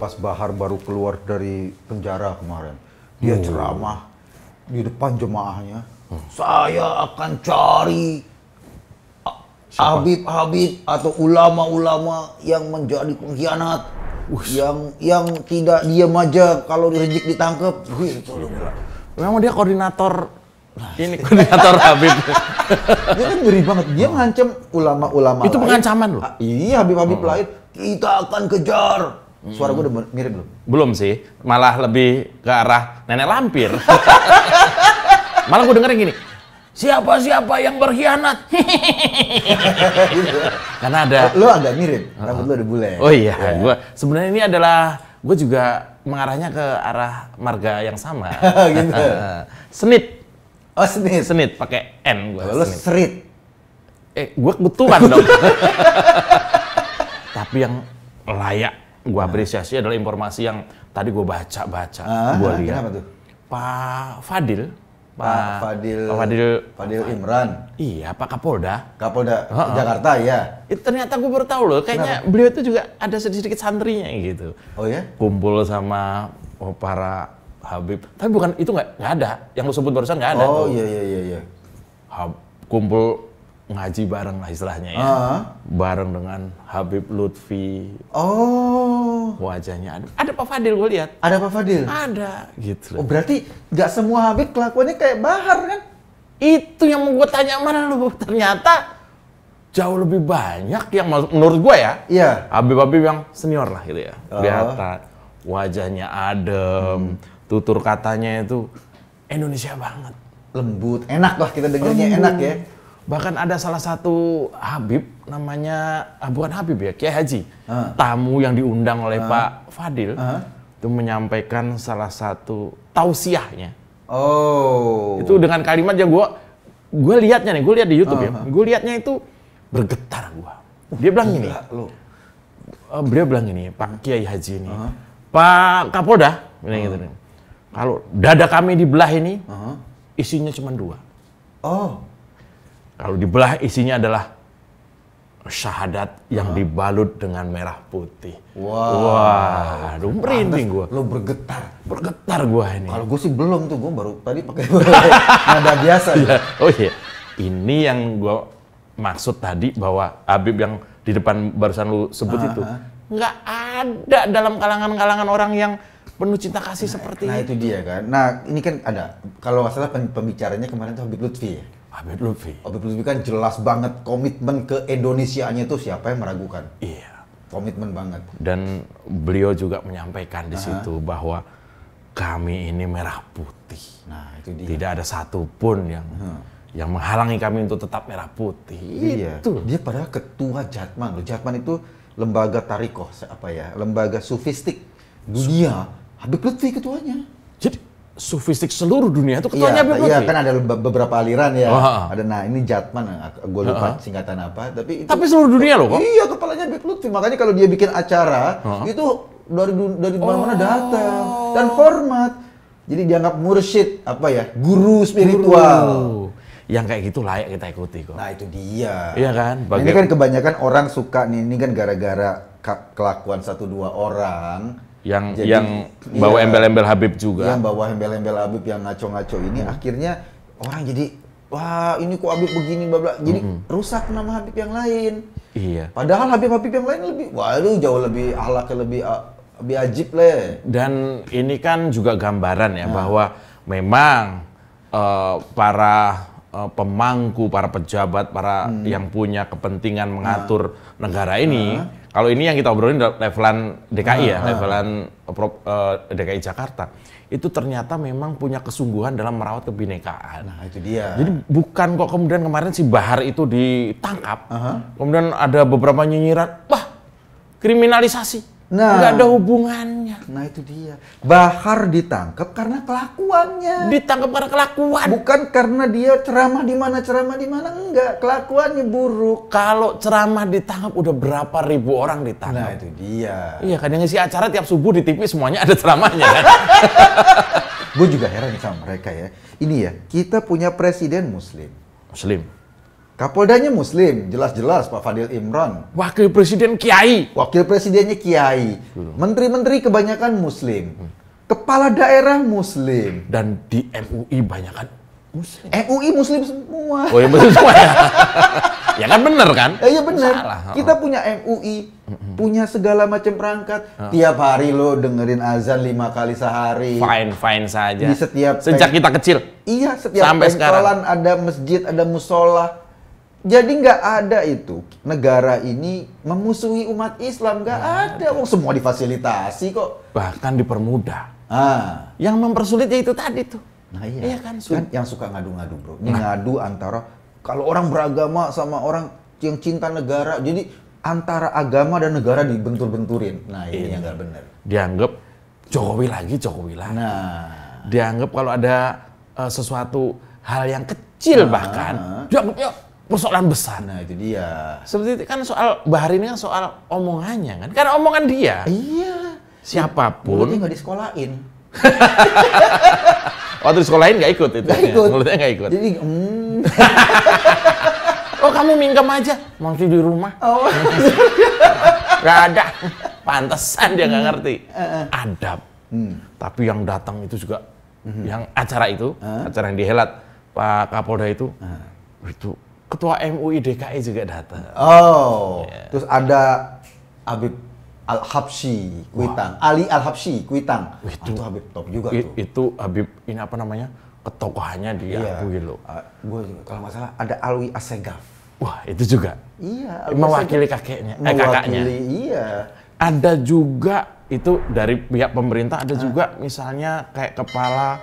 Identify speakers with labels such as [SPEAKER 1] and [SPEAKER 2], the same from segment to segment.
[SPEAKER 1] pas Bahar baru keluar dari penjara kemarin. Dia ceramah di depan jemaahnya. Saya akan cari Habib-habib atau ulama-ulama yang menjadi pengkhianat. Yang tidak diam aja kalau direjek ditangkap.
[SPEAKER 2] Memang dia koordinator ini koordinator Habib.
[SPEAKER 1] Dia kan ngeri banget. Dia ngancam ulama-ulama.
[SPEAKER 2] Itu pengancaman loh.
[SPEAKER 1] Iya, Habib-habib lain. Kita akan kejar. Suara gue udah mirip belum?
[SPEAKER 2] Belum sih, malah lebih ke arah nenek lampir. Malah gue dengerin gini. Siapa-siapa yang berkhianat? Karena ada.
[SPEAKER 1] Lo agak mirip, rambut lo ada bule.
[SPEAKER 2] Oh iya, gue sebenarnya ini adalah gue juga mengarahnya ke arah marga yang sama.
[SPEAKER 1] Gitu.
[SPEAKER 2] Senit.
[SPEAKER 1] Oh, Senit.
[SPEAKER 2] Senit pakai N gue.
[SPEAKER 1] Lo Serit.
[SPEAKER 2] Gue kebetulan dong. Tapi yang layak gue apresiasi adalah informasi yang tadi gue baca-baca, gue lihat.
[SPEAKER 1] Kenapa tuh?
[SPEAKER 2] Pak Fadil.
[SPEAKER 1] Pak Fadil Imran.
[SPEAKER 2] Iya, Pak Kapolda.
[SPEAKER 1] Kapolda Jakarta, ya.
[SPEAKER 2] Itu ternyata gue baru tahu loh, kayaknya beliau itu juga ada sedikit santrinya gitu.
[SPEAKER 1] Oh ya?
[SPEAKER 2] Kumpul sama para Habib. Tapi bukan itu nggak ada. Yang lo sebut barusan nggak ada.
[SPEAKER 1] Oh
[SPEAKER 2] tuh.
[SPEAKER 1] iya.
[SPEAKER 2] Kumpul ngaji bareng lah istilahnya ya. Bareng dengan Habib Lutfi.
[SPEAKER 1] Oh.
[SPEAKER 2] Wajahnya ada Pak Fadil gue lihat.
[SPEAKER 1] Ada Pak Fadil?
[SPEAKER 2] Ada gitu.
[SPEAKER 1] Oh berarti nggak semua Habib kelakuannya kayak Bahar kan?
[SPEAKER 2] Itu yang mau gue tanya mana lu. Ternyata jauh lebih banyak yang menurut gue ya.
[SPEAKER 1] Iya.
[SPEAKER 2] Habib-habib yang senior lah gitu ya. Kelihatan wajahnya adem, tutur katanya itu Indonesia banget.
[SPEAKER 1] Lembut, enak lah kita dengarnya, enak ya.
[SPEAKER 2] Bahkan ada salah satu Habib namanya, bukan Habib ya, Kiai Haji. Tamu yang diundang oleh Pak Fadil itu menyampaikan salah satu tausiahnya.
[SPEAKER 1] Oh.
[SPEAKER 2] Itu dengan kalimat yang gue lihatnya nih, gue lihat di YouTube ya. Gue lihatnya itu bergetar gue. Dia bilang gini. Beliau bilang gini, Pak Kiai Haji ini. Pak Kapolda, gitu nih. Kalau dada kami dibelah ini, isinya cuma 2.
[SPEAKER 1] Oh.
[SPEAKER 2] Kalau dibelah isinya adalah syahadat yang dibalut dengan merah putih. Wah, aduh merinding gue.
[SPEAKER 1] Lo bergetar.
[SPEAKER 2] Bergetar gue ini.
[SPEAKER 1] Kalau gue sih belum tuh, gue baru tadi pakai nada biasa. Ya.
[SPEAKER 2] Oh iya, ini yang gue maksud tadi bahwa Habib yang di depan barusan lu sebut itu nggak ada dalam kalangan-kalangan orang yang penuh cinta kasih seperti
[SPEAKER 1] itu. Nah itu dia kan. Nah ini kan ada, kalau nggak salah pembicaranya kemarin tuh Habib Lutfi ya?
[SPEAKER 2] Habib Lutfi.
[SPEAKER 1] Habib Lutfi kan jelas banget komitmen ke Indonesianya itu, siapa yang meragukan?
[SPEAKER 2] Iya.
[SPEAKER 1] Komitmen banget.
[SPEAKER 2] Dan beliau juga menyampaikan di situ bahwa kami ini merah putih.
[SPEAKER 1] Nah itu dia.
[SPEAKER 2] Tidak ada satupun yang menghalangi kami untuk tetap merah putih.
[SPEAKER 1] Iya.
[SPEAKER 2] Itu.
[SPEAKER 1] Dia padahal ketua Jatman loh. Jatman itu lembaga tarikoh, lembaga sufistik dunia. Habib Lutfi ketuanya.
[SPEAKER 2] Jadi sufistik seluruh dunia itu ketuanya Habib Lutfi?
[SPEAKER 1] Iya, kan ada beberapa aliran ya.
[SPEAKER 2] Oh.
[SPEAKER 1] Ada, nah ini Jatman, gue lupa singkatan apa. Tapi
[SPEAKER 2] seluruh dunia loh kok?
[SPEAKER 1] Iya, kepalanya Habib Lutfi. Makanya kalau dia bikin acara, itu dari mana-mana datang. Dan hormat. Jadi dianggap mursyid, guru spiritual.
[SPEAKER 2] Yang kayak gitu layak kita ikuti kok.
[SPEAKER 1] Nah itu dia.
[SPEAKER 2] Iya kan?
[SPEAKER 1] Ini kan kebanyakan orang suka nih, ini kan gara-gara kelakuan 1-2 orang
[SPEAKER 2] yang bawa embel-embel Habib juga.
[SPEAKER 1] Yang bawa embel-embel Habib yang ngaco-ngaco ini, akhirnya orang jadi, wah ini kok Habib begini, bla bla. Jadi rusak nama Habib yang lain.
[SPEAKER 2] Iya.
[SPEAKER 1] Padahal Habib-Habib yang lain lebih, waduh jauh lebih akhlaknya lebih ajib lah.
[SPEAKER 2] Dan ini kan juga gambaran ya bahwa memang para pemangku, para pejabat, para yang punya kepentingan mengatur negara ini, kalau ini yang kita obrolin levelan DKI levelan DKI Jakarta, itu ternyata memang punya kesungguhan dalam merawat kebinekaan.
[SPEAKER 1] Nah itu dia.
[SPEAKER 2] Jadi bukan kok kemudian kemarin si Bahar itu ditangkap, kemudian ada beberapa nyinyiran, wah kriminalisasi. Nggak ada hubungannya.
[SPEAKER 1] Nah itu dia. Bahar ditangkap karena kelakuannya.
[SPEAKER 2] Ditangkap karena kelakuan.
[SPEAKER 1] Bukan karena dia ceramah di mana, enggak. Kelakuannya buruk.
[SPEAKER 2] Kalau ceramah ditangkap udah berapa ribu orang ditangkap.
[SPEAKER 1] Nah itu dia.
[SPEAKER 2] Iya kan, yang ngisi acara tiap subuh di TV semuanya ada ceramahnya kan.
[SPEAKER 1] Gue juga heran sama mereka ya. Ini ya, kita punya presiden Muslim.
[SPEAKER 2] Muslim.
[SPEAKER 1] Kapoldanya Muslim, jelas-jelas Pak Fadil Imran.
[SPEAKER 2] Wakil Presiden Kiai.
[SPEAKER 1] Wakil Presidennya Kiai. Menteri-menteri kebanyakan Muslim. Kepala daerah Muslim.
[SPEAKER 2] Dan di MUI banyakan Muslim.
[SPEAKER 1] MUI Muslim semua.
[SPEAKER 2] Oh ya betul semua ya. Ya kan bener kan?
[SPEAKER 1] Iya bener.
[SPEAKER 2] Salah.
[SPEAKER 1] Kita punya MUI, punya segala macam perangkat. Tiap hari lo dengerin azan 5 kali sehari.
[SPEAKER 2] Fine saja.
[SPEAKER 1] Di setiap
[SPEAKER 2] sejak kita kecil.
[SPEAKER 1] Iya, setiap
[SPEAKER 2] sampai
[SPEAKER 1] pengkolan
[SPEAKER 2] sekarang
[SPEAKER 1] ada masjid, ada musola. Jadi nggak ada itu negara ini memusuhi umat Islam, nggak ada. Oh, semua difasilitasi kok.
[SPEAKER 2] Bahkan dipermudah.
[SPEAKER 1] Yang
[SPEAKER 2] mempersulit ya itu tadi tuh.
[SPEAKER 1] Nah iya
[SPEAKER 2] kan,
[SPEAKER 1] yang suka ngadu-ngadu bro. Ini ngadu antara kalau orang beragama sama orang yang cinta negara, jadi antara agama dan negara dibentur-benturin. Nah ini yang nggak benar.
[SPEAKER 2] Dianggap Jokowi lagi.
[SPEAKER 1] Nah,
[SPEAKER 2] dianggap kalau ada sesuatu hal yang kecil bahkan dianggap ya persoalan besar.
[SPEAKER 1] Nah itu dia.
[SPEAKER 2] Seperti itu kan soal Bahar ini kan soal omongannya kan. Karena omongan dia.
[SPEAKER 1] Iya.
[SPEAKER 2] Siapapun.
[SPEAKER 1] Mulutnya nggak disekolahin.
[SPEAKER 2] Waktu di sekolahin nggak ikut itu.
[SPEAKER 1] Nggak ikut.
[SPEAKER 2] Mulutnya nggak ikut.
[SPEAKER 1] Jadi,
[SPEAKER 2] Oh kamu mingkem aja, masih di rumah.
[SPEAKER 1] Oh.
[SPEAKER 2] Nggak ada. Pantesan dia nggak ngerti. Adab. Tapi yang datang itu juga, yang acara itu, acara yang dihelat Pak Kapolda itu Ketua MUI DKI juga datang.
[SPEAKER 1] Oh, terus ada Habib Al-Habsyi Kuitang, Ali Al-Habsyi Kuitang. Itu Habib top juga tuh.
[SPEAKER 2] Itu Habib ini apa namanya? Ketokohannya diakui loh.
[SPEAKER 1] Gue kalau nggak salah ada Alwi Assegaf.
[SPEAKER 2] Wah itu juga.
[SPEAKER 1] Iya.
[SPEAKER 2] Mewakili kakaknya.
[SPEAKER 1] Iya.
[SPEAKER 2] Ada juga itu dari pihak pemerintah. Ada juga misalnya kayak kepala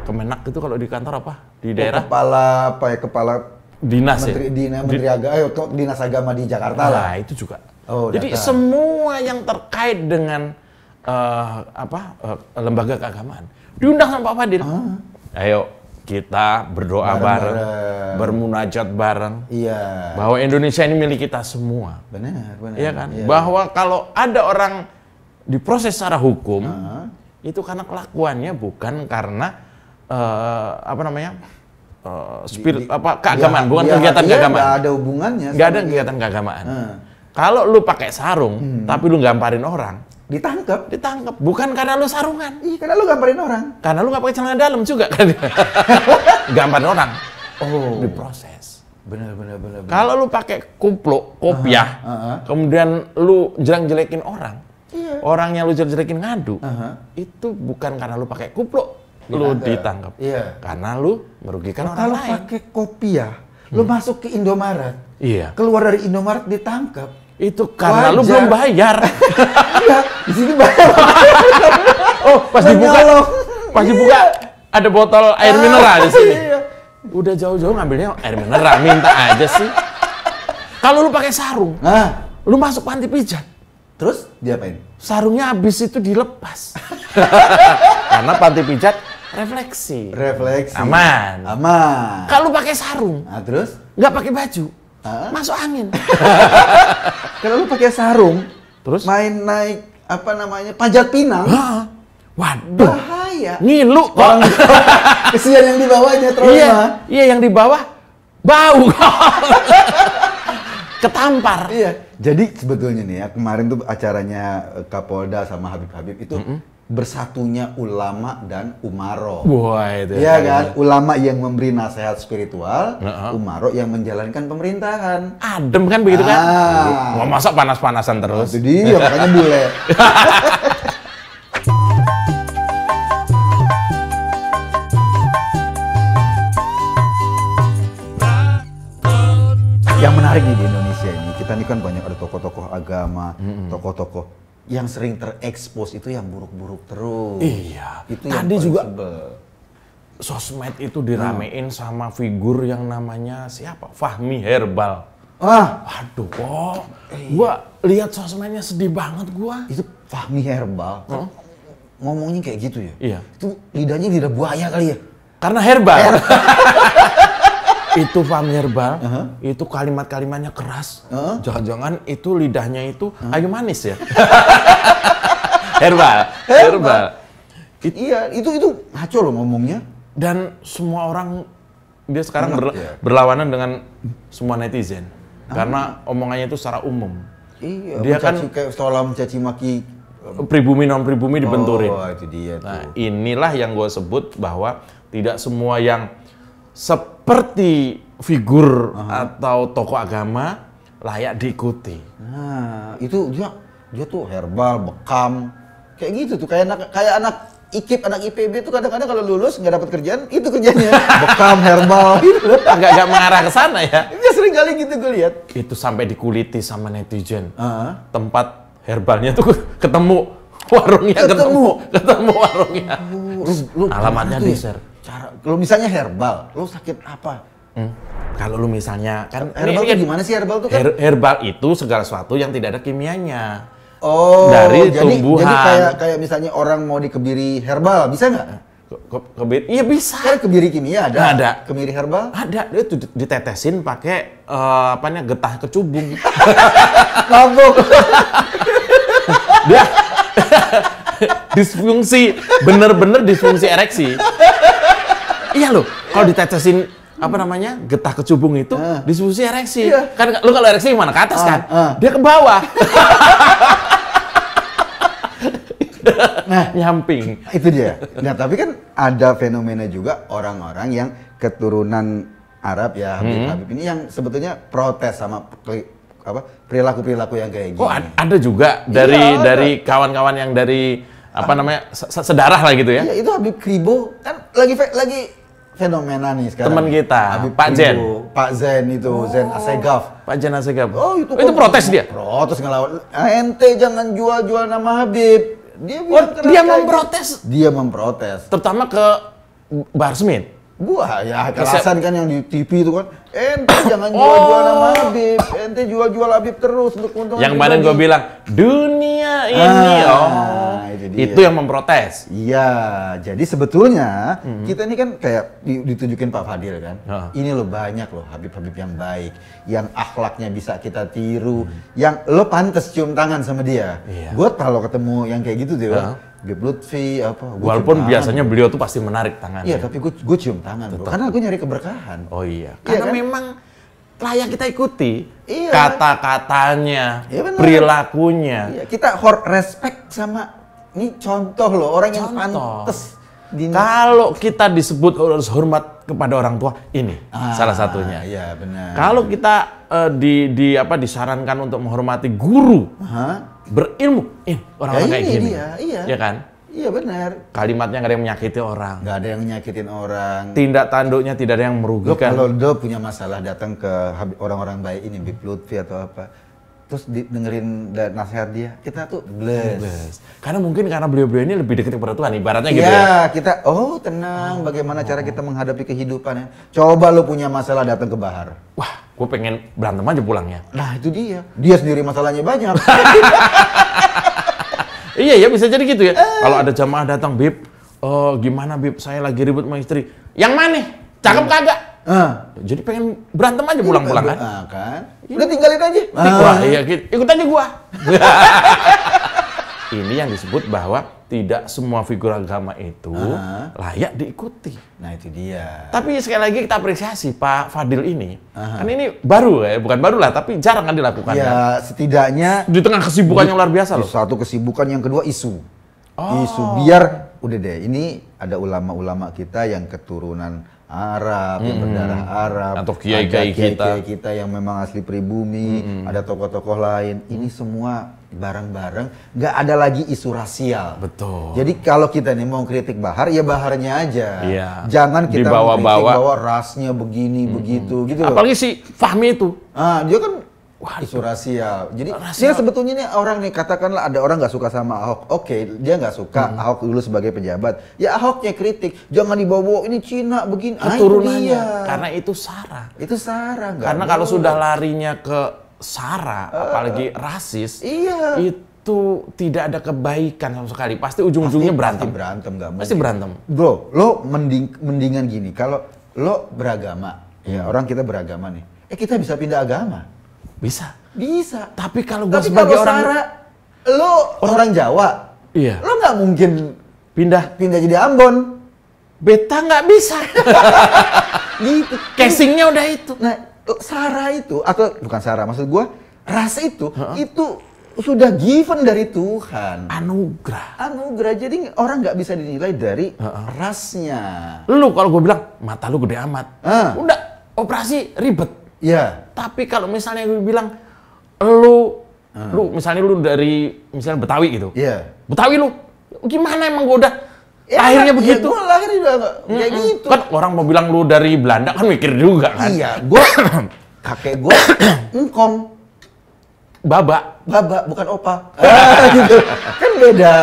[SPEAKER 2] Kemenak itu kalau di kantor apa di daerah.
[SPEAKER 1] Kepala
[SPEAKER 2] dinas
[SPEAKER 1] Menteri Agama, Dinas Agama di Jakarta lah.
[SPEAKER 2] Itu juga.
[SPEAKER 1] Jadi
[SPEAKER 2] semua yang terkait dengan lembaga keagamaan diundang sama Pak Fadil. Ayo kita berdoa bareng, bermunajat bareng.
[SPEAKER 1] Iya.
[SPEAKER 2] Bahwa Indonesia ini milik kita semua.
[SPEAKER 1] Benar.
[SPEAKER 2] Iya kan? Iya. Bahwa kalau ada orang diproses secara hukum, itu karena kelakuannya bukan karena keagamaan, bukan kegiatan keagamaan.
[SPEAKER 1] Nggak ada hubungannya.
[SPEAKER 2] Nggak ada kegiatan keagamaan. Kalau lu pakai sarung, tapi lu gamparin orang, ditangkap. Bukan karena lu sarungan.
[SPEAKER 1] Iya, karena lu gamparin orang.
[SPEAKER 2] Karena lu nggak pakai celana dalam juga kan. Gamparin orang. Diproses.
[SPEAKER 1] Benar.
[SPEAKER 2] Kalau lu pakai kupluk, kopiah, kemudian lu jelek-jelekin orang, orangnya lu jelek-jelekin ngadu, itu bukan karena lu pakai kupluk, lu ditangkap.
[SPEAKER 1] Iya.
[SPEAKER 2] Karena lu merugikan orang lain.
[SPEAKER 1] Kalau pakai kopiah, lu masuk ke Indomaret, keluar dari Indomaret ditangkap.
[SPEAKER 2] Itu karena lu belum bayar.
[SPEAKER 1] Iya, di sini bayar.
[SPEAKER 2] Pas dibuka ada botol air mineral di sini. Udah jauh-jauh ngambilnya air mineral, minta aja sih. Kalau lu pakai sarung, lu masuk panti pijat.
[SPEAKER 1] Terus diapain?
[SPEAKER 2] Sarungnya habis itu dilepas. Karena panti pijat refleksi. Aman. Kalau pakai sarung,
[SPEAKER 1] terus
[SPEAKER 2] nggak pakai baju, masuk angin.
[SPEAKER 1] Kalau lu pakai sarung,
[SPEAKER 2] terus
[SPEAKER 1] main naik panjat pinang.
[SPEAKER 2] Waduh,
[SPEAKER 1] bahaya.
[SPEAKER 2] Ngilu kok.
[SPEAKER 1] Kesian yang di bawahnya trauma.
[SPEAKER 2] Iya, yang di bawah bau. Ketampar.
[SPEAKER 1] Iya. Jadi sebetulnya nih ya, kemarin tuh acaranya Kapolda sama Habib itu bersatunya ulama dan umaro.
[SPEAKER 2] Wah, itu.
[SPEAKER 1] Iya kan? Ulama yang memberi nasihat spiritual, umaro yang menjalankan pemerintahan.
[SPEAKER 2] Adem kan begitu kan? Mau masak panas-panasan terus.
[SPEAKER 1] Itu dia, makanya bule. Yang menarik nih di Indonesia ini, kita ini kan banyak ada tokoh-tokoh agama, tokoh-tokoh yang sering terekspos itu yang buruk-buruk terus.
[SPEAKER 2] Iya.
[SPEAKER 1] Itu
[SPEAKER 2] tadi juga sosmed itu diramein sama figur yang namanya siapa? Fahmi Herbal. Aduh kok, gua lihat sosmednya sedih banget gua.
[SPEAKER 1] Itu Fahmi Herbal, ngomongnya kayak gitu ya?
[SPEAKER 2] Iya.
[SPEAKER 1] Itu lidahnya lidah buaya kali ya?
[SPEAKER 2] Karena herbal. Itu Fahmi Herbal, itu kalimat-kalimatnya keras. Jangan-jangan itu lidahnya itu ayu manis ya? Herbal.
[SPEAKER 1] Iya, itu ngaco loh ngomongnya.
[SPEAKER 2] Dan semua orang dia sekarang berlawanan dengan semua netizen. Karena omongannya itu secara umum.
[SPEAKER 1] Iya,
[SPEAKER 2] dia kan
[SPEAKER 1] kayak seolah mencaci maki
[SPEAKER 2] pribumi non pribumi dibenturin.
[SPEAKER 1] Oh, itu dia tuh.
[SPEAKER 2] Nah, inilah yang gue sebut bahwa tidak semua yang seperti figur atau tokoh agama layak diikuti.
[SPEAKER 1] Nah, itu dia tuh herbal, bekam, kayak gitu tuh, kayak anak IKIP, anak IPB tuh kadang-kadang kalau lulus nggak dapat kerjaan, itu kerjanya bekam, herbal, gitu.
[SPEAKER 2] Agak mengarah ke sana ya.
[SPEAKER 1] Dia sering kali gitu gue lihat.
[SPEAKER 2] Itu sampai dikuliti sama netizen. Tempat herbalnya tuh ketemu warungnya, ketemu warungnya. Alamatnya di-share.
[SPEAKER 1] Kalau misalnya herbal, lu sakit apa?
[SPEAKER 2] Kalau lu misalnya kan
[SPEAKER 1] herbal itu gimana sih herbal tuh kan?
[SPEAKER 2] Herbal itu segala sesuatu yang tidak ada kimianya.
[SPEAKER 1] Oh,
[SPEAKER 2] dari tumbuhan.
[SPEAKER 1] Jadi kayak misalnya orang mau dikebiri herbal, bisa nggak?
[SPEAKER 2] Kebiri? Iya bisa.
[SPEAKER 1] Kan kebiri kimia ada.
[SPEAKER 2] Ada.
[SPEAKER 1] Kebiri herbal?
[SPEAKER 2] Ada. Dia tuh ditetesin pakai getah kecubung.
[SPEAKER 1] Mabuk.
[SPEAKER 2] Dia disfungsi, bener-bener disfungsi ereksi. Iya loh, kalau ditetesin getah kecubung itu disfungsi ereksi.
[SPEAKER 1] Iya.
[SPEAKER 2] Kan lu kalau ereksi gimana? Ke atas kan? Dia ke bawah.
[SPEAKER 1] Nah,
[SPEAKER 2] nyamping.
[SPEAKER 1] Itu dia. Nah, tapi kan ada fenomena juga orang-orang yang keturunan Arab ya, Habib ini yang sebetulnya protes sama perilaku-perilaku yang kayak gini.
[SPEAKER 2] Oh, ada juga dari kawan-kawan yang dari sedarah lah gitu ya.
[SPEAKER 1] Iya, itu Habib Kribo kan lagi fenomena nih sekarang.
[SPEAKER 2] Teman kita,
[SPEAKER 1] Habib
[SPEAKER 2] Pak Zen.
[SPEAKER 1] Pak Zen itu, Zen Asegaf.
[SPEAKER 2] Pak Zen Asegaf.
[SPEAKER 1] Oh, itu
[SPEAKER 2] protes dia.
[SPEAKER 1] Protes ngelawan. Ente jangan jual-jual nama Habib.
[SPEAKER 2] Dia memprotes.
[SPEAKER 1] Dia memprotes.
[SPEAKER 2] Terutama ke Bahar Smith.
[SPEAKER 1] Buah ya kelasan kan yang di TV itu kan. Ente jangan jual-jual nama Habib. Ente jual-jual Habib terus untuk keuntungan.
[SPEAKER 2] Yang kemarin gue bilang dunia ini. Itu yang memprotes.
[SPEAKER 1] Iya, jadi sebetulnya kita ini kan kayak ditunjukin Pak Fadil kan. Ini loh banyak loh Habib-Habib yang baik, yang akhlaknya bisa kita tiru, yang lo pantas cium tangan sama dia. Gue kalau ketemu yang kayak gitu tuh, Habib Lutfi
[SPEAKER 2] walaupun biasanya beliau tuh pasti menarik tangannya.
[SPEAKER 1] Iya, tapi gue cium tangan bro, karena gue nyari keberkahan.
[SPEAKER 2] Oh iya, karena kan? Memang layak kita ikuti.
[SPEAKER 1] Iya.
[SPEAKER 2] Kata-katanya, perilakunya.
[SPEAKER 1] Iya, kita respect sama. Ini contoh loh, orang yang pantas.
[SPEAKER 2] Kalau kita disebut harus hormat kepada orang tua, ini salah satunya.
[SPEAKER 1] Iya, benar.
[SPEAKER 2] Kalau kita disarankan untuk menghormati guru, berilmu, orang-orang kayak gini. Iya kan?
[SPEAKER 1] Iya benar.
[SPEAKER 2] Kalimatnya nggak ada yang menyakiti orang.
[SPEAKER 1] Nggak ada yang nyakitin orang.
[SPEAKER 2] Tindak tanduknya tidak ada yang merugikan.
[SPEAKER 1] Kalau lo punya masalah datang ke orang-orang baik ini, Habib Lutfi atau apa, terus dengerin nasihat dia, kita tuh bless.
[SPEAKER 2] Karena beliau-beliau ini lebih dekat kepada Tuhan, ibaratnya gitu ya.
[SPEAKER 1] Iya, kita tenang, bagaimana cara kita menghadapi kehidupan ya. Coba lo punya masalah datang ke Bahar.
[SPEAKER 2] Wah, gue pengen berantem aja pulangnya.
[SPEAKER 1] Nah, itu dia. Dia sendiri masalahnya banyak.
[SPEAKER 2] Iya ya, bisa jadi gitu ya. Kalau ada jamaah datang, Bib, gimana Bib, saya lagi ribut sama istri. Yang mana? Cakep kagak? Jadi pengen berantem aja pulang-pulang kan?
[SPEAKER 1] Kan? Udah tinggalin aja.
[SPEAKER 2] Wah, iya, ikut aja gua. Ini yang disebut bahwa tidak semua figur agama itu layak diikuti.
[SPEAKER 1] Nah itu dia.
[SPEAKER 2] Tapi sekali lagi kita apresiasi Pak Fadil ini. Kan ini baru ya, bukan baru lah, tapi jarang kan dilakukan.
[SPEAKER 1] Ya setidaknya
[SPEAKER 2] di tengah kesibukan yang luar biasa loh.
[SPEAKER 1] Satu kesibukan, yang kedua isu. Isu biar udah deh, ini ada ulama-ulama kita yang keturunan Arab, yang berdarah Arab,
[SPEAKER 2] atau kiai-kiai
[SPEAKER 1] kita yang memang asli pribumi, ada tokoh-tokoh lain. Ini semua bareng-bareng, nggak ada lagi isu rasial.
[SPEAKER 2] Betul.
[SPEAKER 1] Jadi kalau kita nih mau kritik Bahar, ya Baharnya aja.
[SPEAKER 2] Iya.
[SPEAKER 1] Jangan kita
[SPEAKER 2] kritik
[SPEAKER 1] bahwa rasnya begini begitu gitu.
[SPEAKER 2] Apalagi si Fahmi itu.
[SPEAKER 1] Dia kan isu rasial. Jadi dia sebetulnya nih orang nih, katakanlah ada orang nggak suka sama Ahok. Oke, dia nggak suka Ahok dulu sebagai pejabat. Ya Ahoknya kritik. Jangan dibawa ini Cina begini.
[SPEAKER 2] Keturunannya. Karena itu SARA.
[SPEAKER 1] Itu SARA.
[SPEAKER 2] Karena kalau sudah larinya ke SARA, apalagi rasis, itu tidak ada kebaikan sama sekali. Pasti ujung-ujungnya berantem.
[SPEAKER 1] Pasti berantem, nggak mungkin.
[SPEAKER 2] Pasti berantem.
[SPEAKER 1] Bro, lo mendingan gini. Kalau lo beragama, ya orang kita beragama nih. Kita bisa pindah agama.
[SPEAKER 2] Bisa.
[SPEAKER 1] Tapi
[SPEAKER 2] kalau gue sebagai orang
[SPEAKER 1] SARA, lo orang Jawa, lo nggak mungkin
[SPEAKER 2] pindah
[SPEAKER 1] jadi Ambon.
[SPEAKER 2] Beta nggak bisa.
[SPEAKER 1] Gitu.
[SPEAKER 2] Casingnya udah itu.
[SPEAKER 1] Nah, Sarah itu, atau bukan Sarah, maksud gue, ras itu sudah given dari Tuhan.
[SPEAKER 2] Anugerah.
[SPEAKER 1] Jadi orang nggak bisa dinilai dari rasnya.
[SPEAKER 2] Lu kalau gue bilang, mata lu gede amat. Udah, operasi ribet.
[SPEAKER 1] Iya.
[SPEAKER 2] Tapi kalau misalnya gue bilang, lu misalnya lu dari, misalnya Betawi gitu.
[SPEAKER 1] Iya.
[SPEAKER 2] Betawi lu, gimana emang gue udah akhirnya begitu?
[SPEAKER 1] Gue lahir juga kayak gitu.
[SPEAKER 2] Kan orang mau bilang lu dari Belanda kan mikir juga kan?
[SPEAKER 1] Iya, gue kakek gue engkong.
[SPEAKER 2] Baba
[SPEAKER 1] bukan opa. Gitu. Kan beda,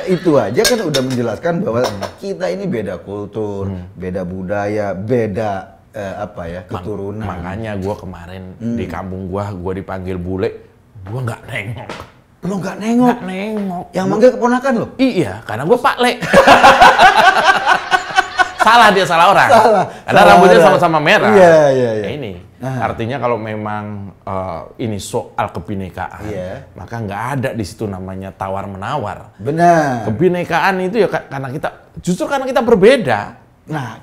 [SPEAKER 1] itu aja kan udah menjelaskan bahwa kita ini beda kultur, beda budaya, beda keturunan.
[SPEAKER 2] Makanya gue kemarin di kampung gue dipanggil bule, gue nggak nengok.
[SPEAKER 1] Lo nggak nengok?
[SPEAKER 2] Nggak nengok.
[SPEAKER 1] Yang manggil keponakan lo?
[SPEAKER 2] Iya, karena gue Pak Le. salah orang. Karena rambutnya sama-sama merah.
[SPEAKER 1] Iya.
[SPEAKER 2] Ini artinya kalau memang ini soal kebinekaan, maka nggak ada di situ namanya tawar menawar.
[SPEAKER 1] Benar.
[SPEAKER 2] Kebinekaan itu ya karena kita berbeda.
[SPEAKER 1] Nah,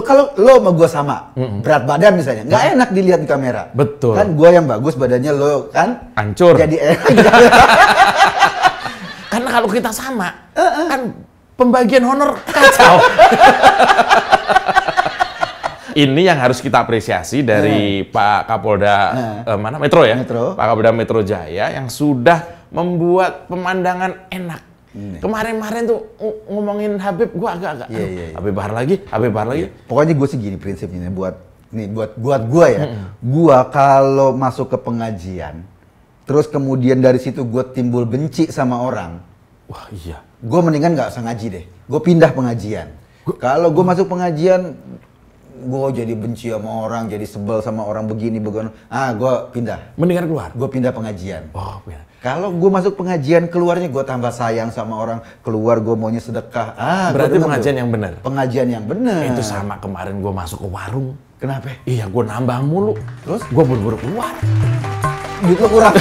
[SPEAKER 1] kalau lo sama gua sama, berat badan misalnya, nggak enak dilihat di kamera.
[SPEAKER 2] Betul.
[SPEAKER 1] Kan gua yang bagus badannya, lo kan
[SPEAKER 2] hancur.
[SPEAKER 1] Jadi enak.
[SPEAKER 2] Karena kalau kita sama, kan pembagian honor kacau. Ini yang harus kita apresiasi dari Pak Kapolda Metro ya, Pak Kapolda Metro Jaya yang sudah membuat pemandangan enak. Kemarin tuh ngomongin Habib, gua agak Habib Bahar lagi.
[SPEAKER 1] Pokoknya gue sih gini prinsipnya buat gua ya. Gua kalau masuk ke pengajian, terus kemudian dari situ gue timbul benci sama orang.
[SPEAKER 2] Wah iya.
[SPEAKER 1] Gue mendingan nggak usah ngaji deh. Gue pindah pengajian. Kalau gue masuk pengajian, gue jadi benci sama orang, jadi sebel sama orang begini. Gue pindah.
[SPEAKER 2] Mendingan keluar.
[SPEAKER 1] Gue pindah pengajian.
[SPEAKER 2] Oh, pindah.
[SPEAKER 1] Kalau gue masuk pengajian, keluarnya gue tambah sayang sama orang. Keluar gue maunya sedekah.
[SPEAKER 2] Berarti pengajian yang benar.
[SPEAKER 1] Pengajian yang benar.
[SPEAKER 2] Itu sama kemarin gue masuk ke warung.
[SPEAKER 1] Kenapa?
[SPEAKER 2] Iya, gue nambah mulu.
[SPEAKER 1] Terus?
[SPEAKER 2] Gue buru-buru keluar.
[SPEAKER 1] Duit lo kurang.